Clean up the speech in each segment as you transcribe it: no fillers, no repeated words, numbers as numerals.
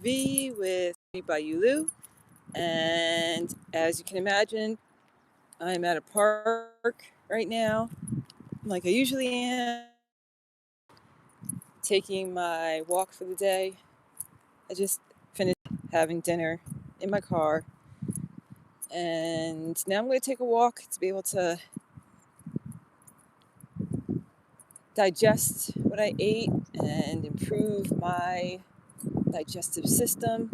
V with by Yulu. And as you can imagine, I'm at a park right now, like I usually am, taking my walk for the day. I just finished having dinner in my car, and now I'm going to take a walk to be able to digest what I ate and improve my digestive system.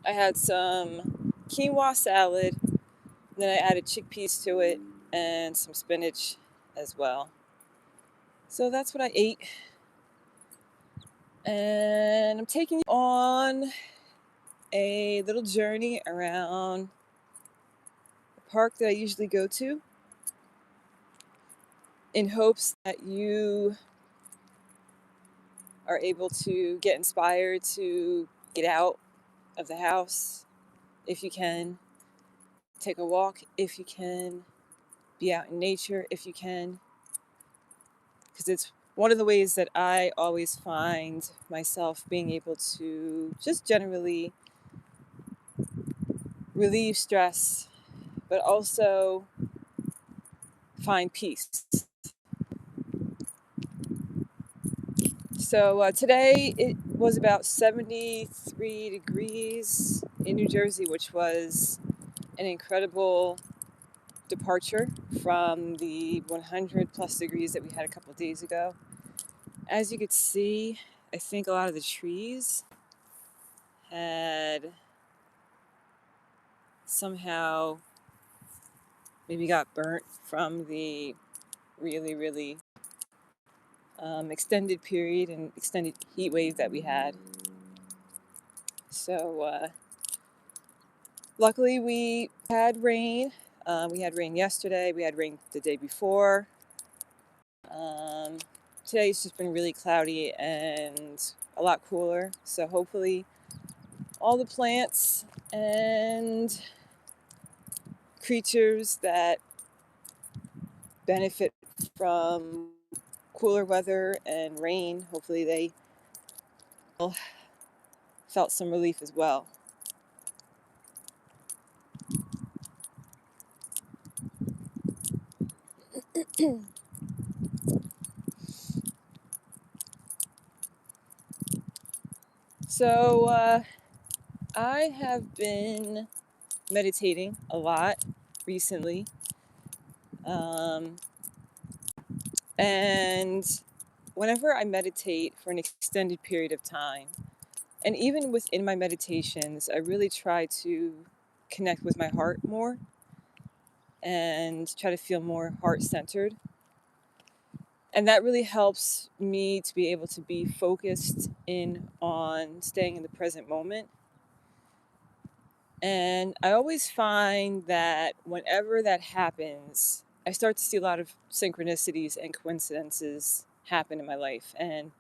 I had some quinoa salad, then I added chickpeas to it and some spinach as well. So that's what I ate. And I'm taking you on a little journey around the park that I usually go to in hopes that you are able to get inspired to get out of the house if you can, take a walk if you can, be out in nature if you can, because it's one of the ways that I always find myself being able to just generally relieve stress, but also find peace. So today it was about 73 degrees in New Jersey, which was an incredible departure from the 100 plus degrees that we had a couple of days ago. As you could see, I think a lot of the trees had somehow maybe got burnt from the really extended period and extended heat wave that we had. So luckily we had rain. We had rain yesterday. We had rain the day before. Today it's just been really cloudy and a lot cooler. So hopefully all the plants and creatures that benefit from cooler weather and rain, hopefully they felt some relief as well. So I have been meditating a lot recently. And whenever I meditate for an extended period of time, and even within my meditations, I really try to connect with my heart more and try to feel more heart centered. And that really helps me to be able to be focused in on staying in the present moment. And I always find that whenever that happens, I start to see a lot of synchronicities and coincidences happen in my life. And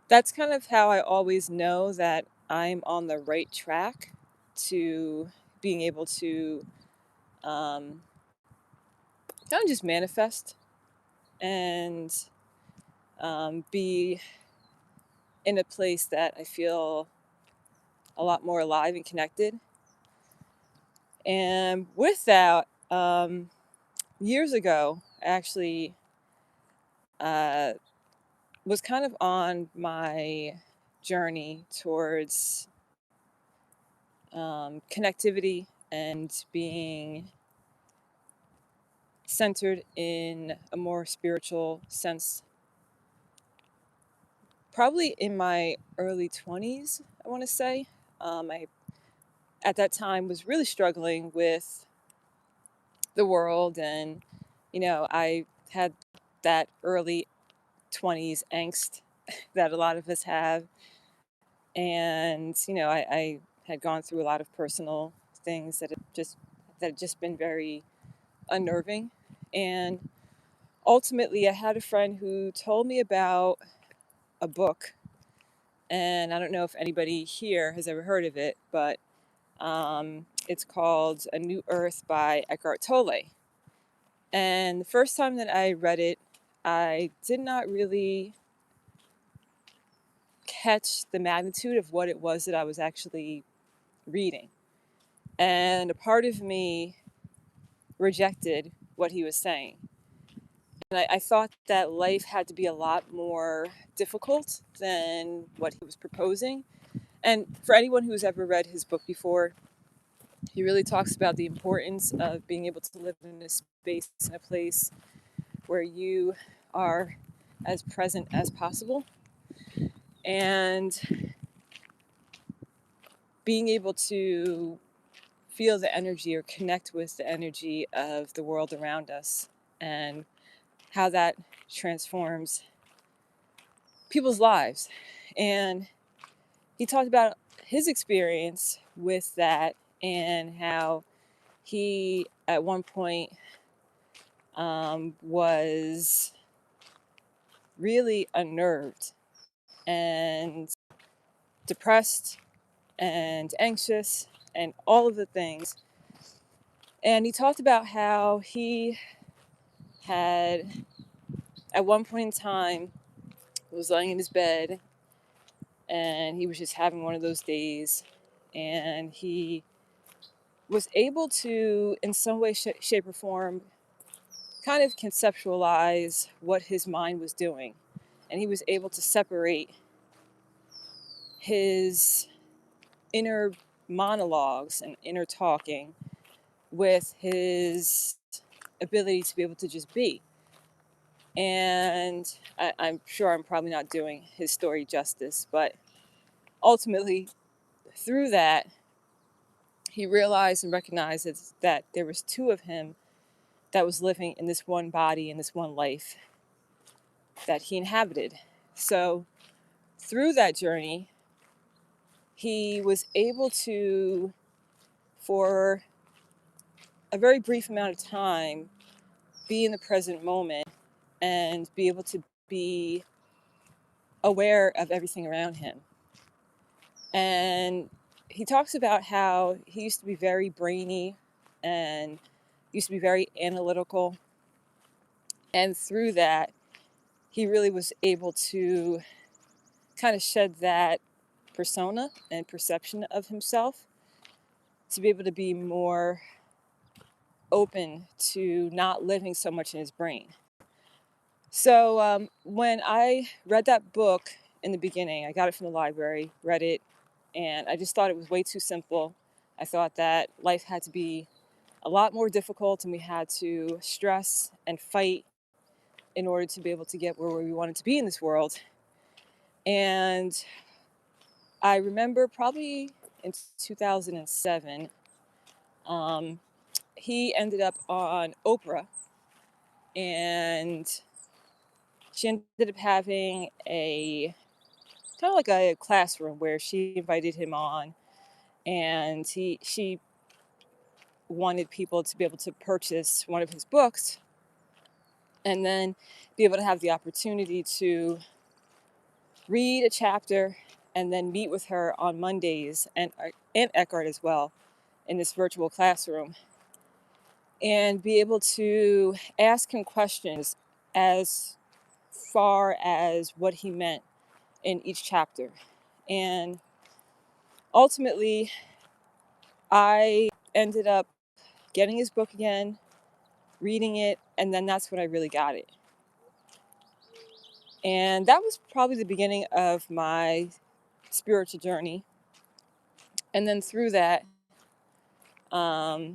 that's kind of how I always know that I'm on the right track to being able to kind of just manifest and be in a place that I feel a lot more alive and connected. And with that, years ago, actually, was kind of on my journey towards connectivity and being centered in a more spiritual sense. Probably in my early 20s, I want to say. I, at that time, was really struggling with the world, and, I had that early 20s angst that a lot of us have. And, I had gone through a lot of personal things that had just been very unnerving. And ultimately, I had a friend who told me about a book, and I don't know if anybody here has ever heard of it, but it's called A New Earth by Eckhart Tolle. And the first time that I read it, I did not really catch the magnitude of what it was that I was actually reading. And a part of me rejected what he was saying. And I thought that life had to be a lot more difficult than what he was proposing. And for anyone who's ever read his book before, he really talks about the importance of being able to live in a space and a place where you are as present as possible and being able to feel the energy or connect with the energy of the world around us and how that transforms people's lives. And he talked about his experience with that and how he at one point was really unnerved and depressed and anxious and all of the things. And he talked about how he had, at one point in time, was laying in his bed and he was just having one of those days. And he was able to, in some way, shape, or form, kind of conceptualize what his mind was doing. And he was able to separate his inner monologues and inner talking with his ability to be able to just be. And I'm sure I'm probably not doing his story justice, but ultimately, through that, he realized and recognized that there was two of him that was living in this one body, in this one life that he inhabited. So through that journey, he was able to, for a very brief amount of time, be in the present moment and be able to be aware of everything around him. And he talks about how he used to be very brainy and used to be very analytical. And through that, he really was able to kind of shed that persona and perception of himself to be able to be more open to not living so much in his brain. So when I read that book in the beginning, I got it from the library, read it, and I just thought it was way too simple. I thought that life had to be a lot more difficult and we had to stress and fight in order to be able to get where we wanted to be in this world. And I remember probably in 2007, he ended up on Oprah, and she ended up having a kind of like a classroom where she invited him on, and she wanted people to be able to purchase one of his books and then be able to have the opportunity to read a chapter and then meet with her on Mondays and Eckhart as well in this virtual classroom and be able to ask him questions as far as what he meant in each chapter. And ultimately, I ended up getting his book again, reading it, and then that's when I really got it. And that was probably the beginning of my spiritual journey. And then through that, I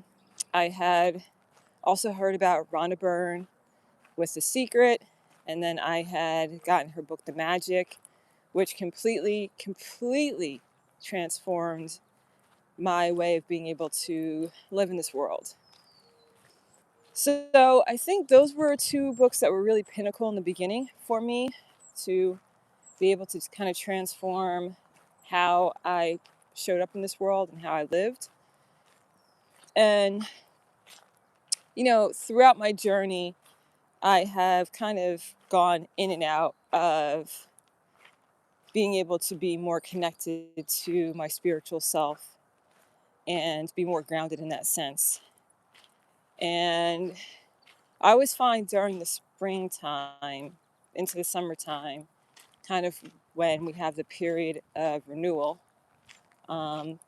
had also heard about Rhonda Byrne with The Secret, and then I had gotten her book, The Magic, which completely transformed my way of being able to live in this world. So I think those were two books that were really pinnacle in the beginning for me to be able to kind of transform how I showed up in this world and how I lived. And, throughout my journey, I have kind of gone in and out of being able to be more connected to my spiritual self and be more grounded in that sense. And I always find during the springtime into the summertime, kind of when we have the period of renewal um,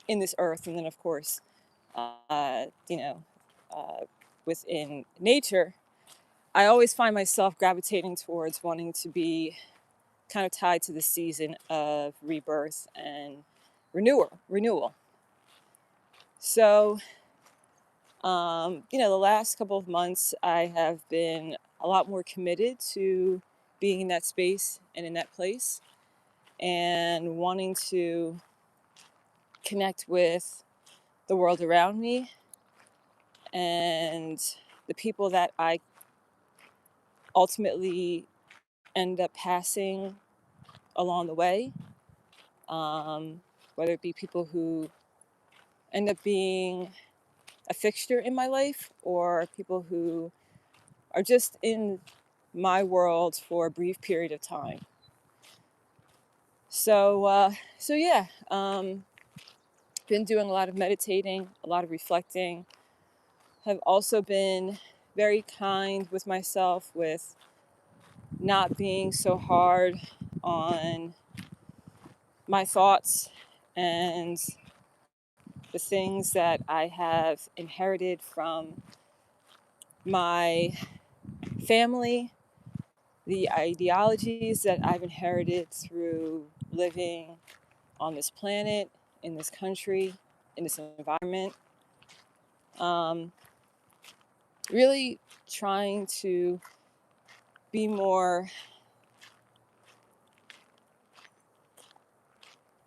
in this earth. And then, of course, you know, uh, within nature, I always find myself gravitating towards wanting to be kind of tied to the season of rebirth and renewal. So, the last couple of months, I have been a lot more committed to being in that space and in that place and wanting to connect with the world around me and the people that I ultimately end up passing along the way, um, whether it be people who end up being a fixture in my life or people who are just in my world for a brief period of time. So yeah, been doing a lot of meditating, a lot of reflecting. Have also been very kind with myself with not being so hard on my thoughts and the things that I have inherited from my family, the ideologies that I've inherited through living on this planet, in this country, in this environment. Um, really trying to be more,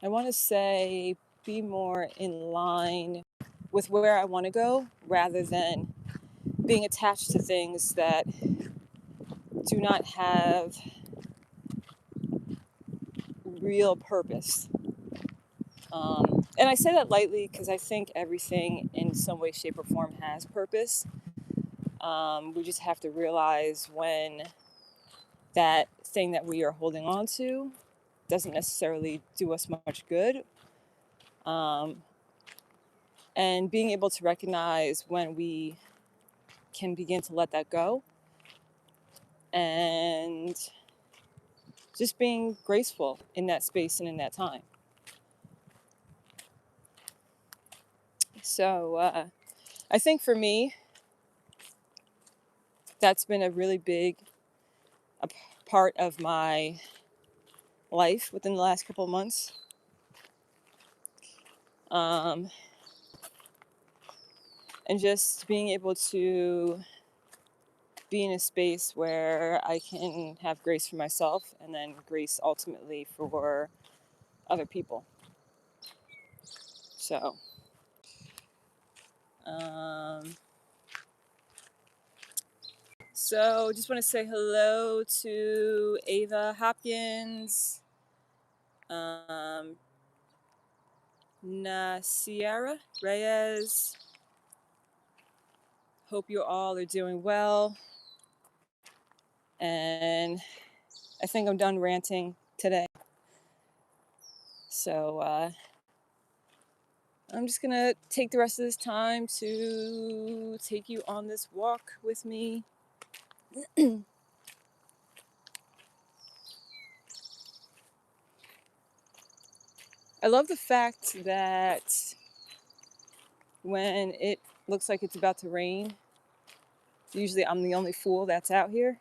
I want to say, be more in line with where I want to go rather than being attached to things that do not have real purpose. And I say that lightly because I think everything in some way, shape, or form has purpose. We just have to realize when that thing that we are holding on to doesn't necessarily do us much good. Um, and being able to recognize when we can begin to let that go and just being graceful in that space and in that time. So I think for me, that's been a really big part of my life within the last couple of months. Um, and just being able to be in a space where I can have grace for myself and then grace ultimately for other people. So, um, just want to say hello to Ava Hopkins, um, Nasiara Reyes. Hope you all are doing well. And I think I'm done ranting today. So I'm just going to take the rest of this time to take you on this walk with me. I love the fact that when it looks like it's about to rain, usually I'm the only fool that's out here.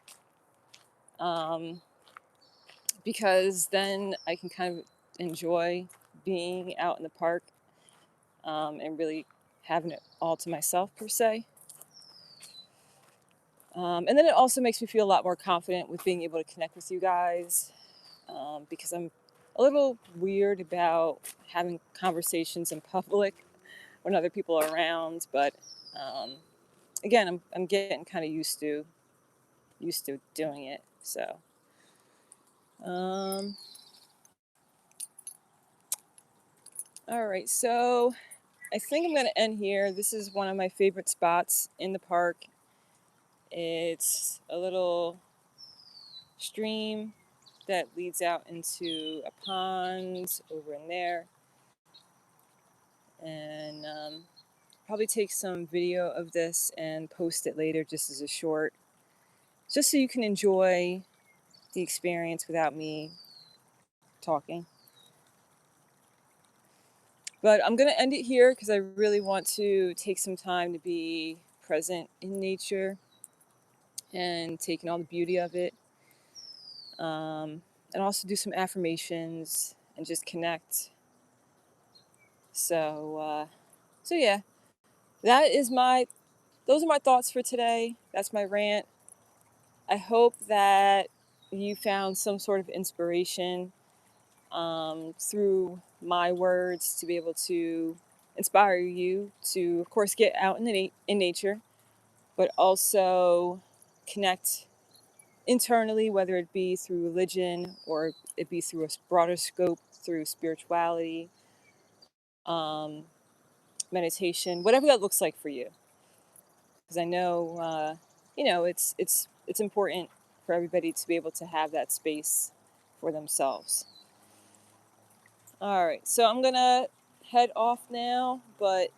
Because then I can kind of enjoy being out in the park and really having it all to myself, per se. And then it also makes me feel a lot more confident with being able to connect with you guys because I'm a little weird about having conversations in public when other people are around. But again, I'm getting kind of used to doing it. So. All right, so I think I'm going to end here. This is one of my favorite spots in the park. It's a little stream that leads out into a pond over in there. And probably take some video of this and post it later just as a short, just so you can enjoy the experience without me talking. But I'm going to end it here because I really want to take some time to be present in nature and taking all the beauty of it. And also do some affirmations and just connect. So yeah, that is my those are my thoughts for today. That's my rant. I hope that you found some sort of inspiration through my words to be able to inspire you to, of course, get out in nature, but also connect internally, whether it be through religion or it be through a broader scope, through spirituality, um, meditation, whatever that looks like for you. Because I know, it's important for everybody to be able to have that space for themselves. All right, so I'm gonna head off now, but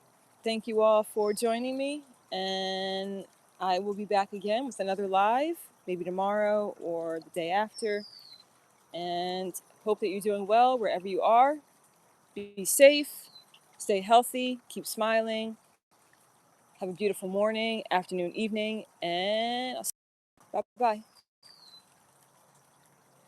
thank you all for joining me, and I will be back again with another live, maybe tomorrow or the day after. And hope that you're doing well wherever you are. Be safe, stay healthy, keep smiling. Have a beautiful morning, afternoon, evening, and bye bye.